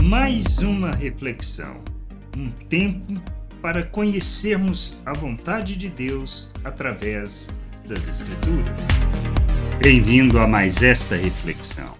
Mais uma reflexão, um tempo para conhecermos a vontade de Deus através das Escrituras. Bem-vindo a mais esta reflexão.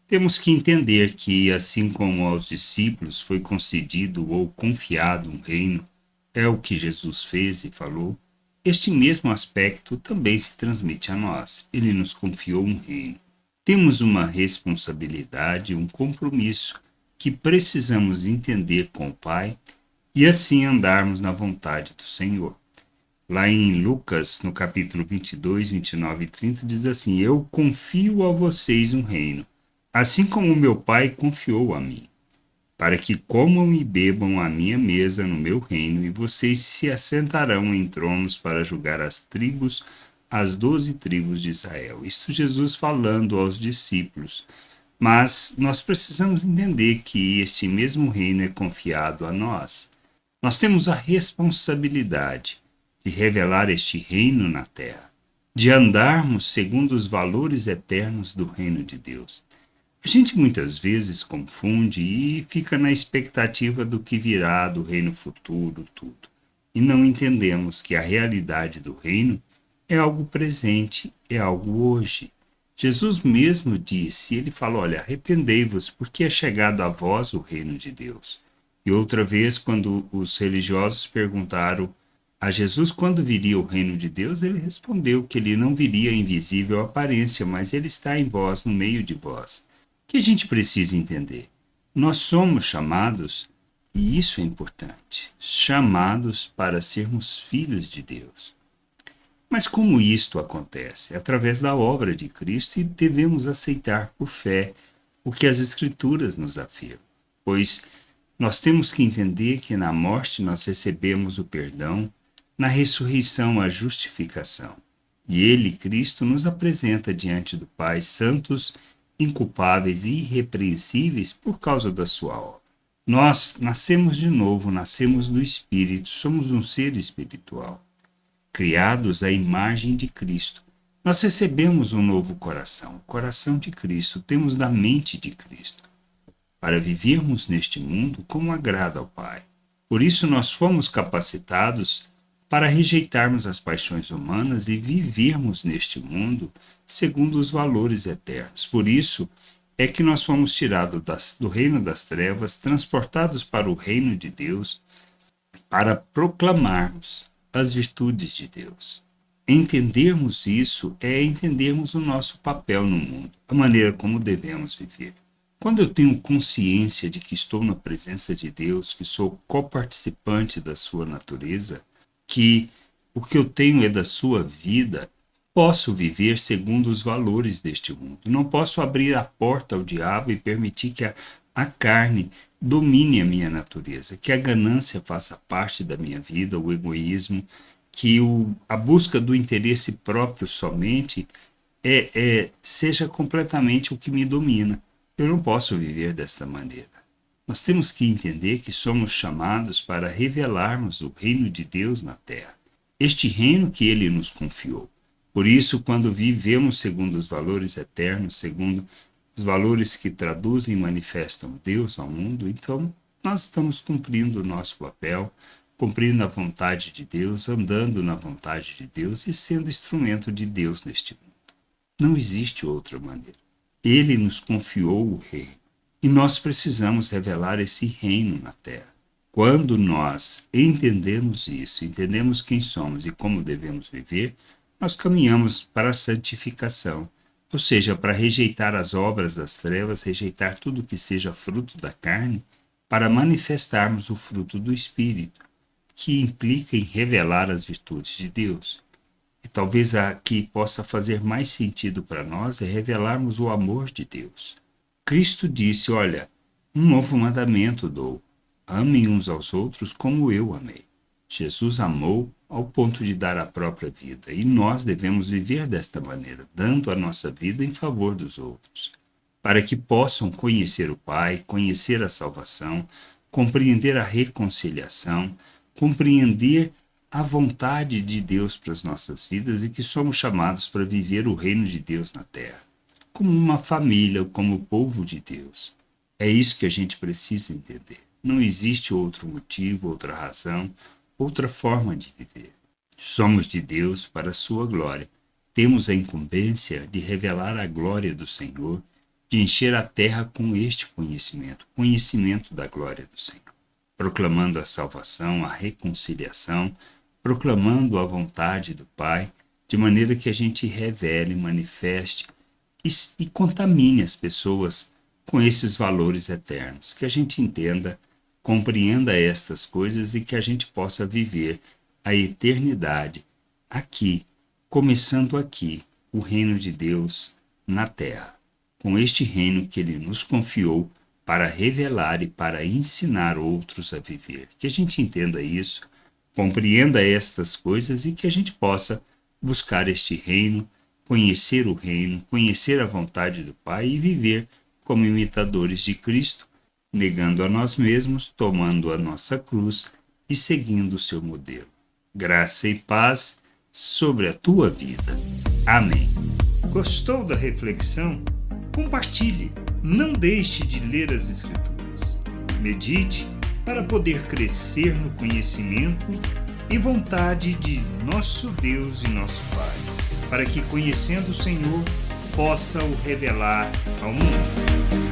Temos que entender que, assim como aos discípulos foi concedido ou confiado um reino, é o que Jesus fez e falou, este mesmo aspecto também se transmite a nós. Ele nos confiou um reino. Temos uma responsabilidade, um compromisso que precisamos entender com o Pai e assim andarmos na vontade do Senhor. Lá em Lucas, no capítulo 22, 29 e 30, diz assim: Eu confio a vocês um reino, assim como meu Pai confiou a mim, para que comam e bebam à minha mesa no meu reino, e vocês se assentarão em tronos para julgar as 12 tribos de Israel. Isto Jesus falando aos discípulos. Mas nós precisamos entender que este mesmo reino é confiado a nós. Nós temos a responsabilidade de revelar este reino na terra, de andarmos segundo os valores eternos do reino de Deus. A gente muitas vezes confunde e fica na expectativa do que virá do reino futuro, tudo. E não entendemos que a realidade do reino é algo presente, é algo hoje. Jesus mesmo disse, ele falou, olha, arrependei-vos, porque é chegado a vós o reino de Deus. E outra vez, quando os religiosos perguntaram a Jesus quando viria o reino de Deus, ele respondeu que ele não viria em visível aparência, mas ele está em vós, no meio de vós. O que a gente precisa entender? Nós somos chamados, e isso é importante, chamados para sermos filhos de Deus. Mas como isto acontece? Através da obra de Cristo, e devemos aceitar por fé o que as Escrituras nos afirmam. Pois nós temos que entender que na morte nós recebemos o perdão, na ressurreição a justificação. E Ele, Cristo, nos apresenta diante do Pai santos, inculpáveis e irrepreensíveis por causa da sua obra. Nós nascemos de novo, nascemos do Espírito, somos um ser espiritual, criados à imagem de Cristo. Nós recebemos um novo coração, o coração de Cristo, temos da mente de Cristo, para vivermos neste mundo como agrada ao Pai. Por isso nós fomos capacitados para rejeitarmos as paixões humanas e vivermos neste mundo segundo os valores eternos. Por isso é que nós fomos tirados do reino das trevas, transportados para o reino de Deus, para proclamarmos as virtudes de Deus. Entendermos isso é entendermos o nosso papel no mundo, a maneira como devemos viver. Quando eu tenho consciência de que estou na presença de Deus, que sou coparticipante da sua natureza, que o que eu tenho é da sua vida, posso viver segundo os valores deste mundo. Não posso abrir a porta ao diabo e permitir que a carne domine a minha natureza, que a ganância faça parte da minha vida, o egoísmo, que a busca do interesse próprio somente seja completamente o que me domina. Eu não posso viver desta maneira. Nós temos que entender que somos chamados para revelarmos o reino de Deus na terra, este reino que Ele nos confiou. Por isso, quando vivemos segundo os valores eternos, segundo os valores que traduzem e manifestam Deus ao mundo, então nós estamos cumprindo o nosso papel, cumprindo a vontade de Deus, andando na vontade de Deus e sendo instrumento de Deus neste mundo. Não existe outra maneira. Ele nos confiou o reino e nós precisamos revelar esse reino na terra. Quando nós entendemos isso, entendemos quem somos e como devemos viver, nós caminhamos para a santificação. Ou seja, para rejeitar as obras das trevas, rejeitar tudo que seja fruto da carne, para manifestarmos o fruto do Espírito, que implica em revelar as virtudes de Deus. E talvez a que possa fazer mais sentido para nós é revelarmos o amor de Deus. Cristo disse, olha, um novo mandamento dou, amem uns aos outros como eu amei. Jesus amou ao ponto de dar a própria vida, e nós devemos viver desta maneira, dando a nossa vida em favor dos outros, para que possam conhecer o Pai, conhecer a salvação, compreender a reconciliação, compreender a vontade de Deus para as nossas vidas e que somos chamados para viver o reino de Deus na terra, como uma família, como o povo de Deus. É isso que a gente precisa entender. Não existe outro motivo, outra razão, outra forma de viver. Somos de Deus para a sua glória. Temos a incumbência de revelar a glória do Senhor, de encher a terra com este conhecimento da glória do Senhor, proclamando a salvação, a reconciliação, proclamando a vontade do Pai, de maneira que a gente revele, manifeste e contamine as pessoas com esses valores eternos, que a gente entenda, compreenda estas coisas e que a gente possa viver a eternidade aqui, começando aqui, o reino de Deus na terra, com este reino que Ele nos confiou para revelar e para ensinar outros a viver. Que a gente entenda isso, compreenda estas coisas e que a gente possa buscar este reino, conhecer a vontade do Pai e viver como imitadores de Cristo, negando a nós mesmos, tomando a nossa cruz e seguindo o seu modelo. Graça e paz sobre a tua vida. Amém. Gostou da reflexão? Compartilhe. Não deixe de ler as Escrituras. Medite para poder crescer no conhecimento e vontade de nosso Deus e nosso Pai, para que, conhecendo o Senhor, possa o revelar ao mundo.